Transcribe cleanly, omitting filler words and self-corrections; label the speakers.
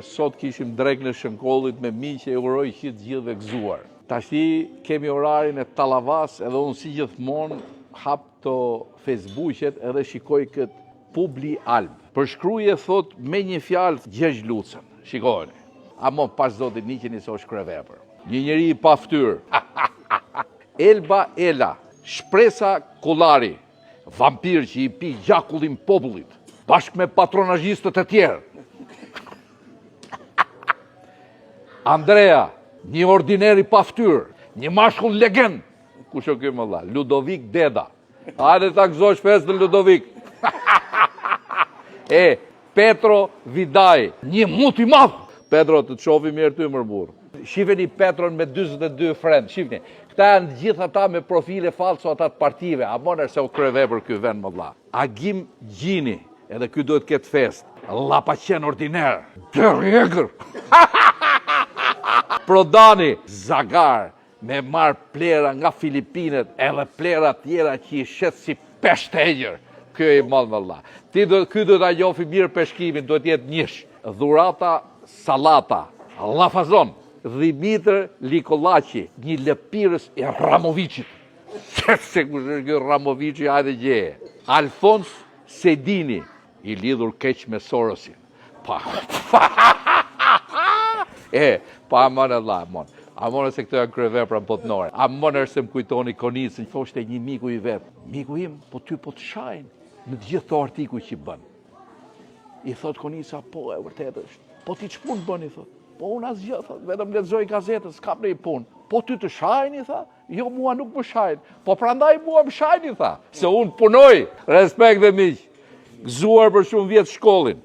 Speaker 1: Sot kishim drek në Shënkollit me miqe e uroj që të gjithëve gëzuar. Tashti kemi orarin e Tallavas edhe unë si gjithmonë hap të Facebooket edhe shikoj këtë Publi Alb. Përshkruje thot me një fjalë Gjergj Lucën. Shikojeni. Amo pas zotit një që njëso shkrevepër. Një njeri i pa ftyrë. Elba Ela, Shpresa Kollari, vampir që i pi gjakullin popullit, bashkë me patronazhistët e tjerë. Andrea, një ordineri pa ftyrë, një mashkull legend. Kush o ky më dha? Ludovik Deda. Hajde ta gëzosh festën Ludovik. Petro Vidaj, një mut i madh. Petro, të shofi mirë ty mërbur. Shifeni Petron me 42 frend, shifni. Këta janë gjithë ata me profile falso ata të partive, a monër se u krevepër ky vend më dha. Agim Gjini, edhe ky duhet ketë fest. Lapaqen ordiner, dërjegër. Prodani, Zagar, me marë plera nga Filipinet, edhe plera tjera që i shetë si peshtegjer. Kjo i madh më dha. Ky duhet a njofi mirë peshkimin, duhet jetë njësh. Dhurata Salata, Lafazon, Dhimitër Likolaci, një lëpirës e Ramovicit. Se kush është kjo Ramovici, hajde gjeje. Alfons Sedini, i lidhur keq me Sorosin. Pa amon e dha, amon. Amon se këto janë kryevepra botnore. Amon është se më kujtoni Konicën, thoshte një miku i vet. Miku im, po ty po të shajnë në të gjithë të artikuj që i bën. I thot Konica, po e vërtet është. Po ti që punë bën, i thot. Po unë asgjë, thot, vetëm lexoj gazetën, s'kap në i punë. Po ty të shajnë, i tha. Jo, mua nuk më shajnë. Po prandaj mua më shajnë, i tha. Se unë punoj. Respekt dhe miq. Gëzuar për shumë vjetë shkollin.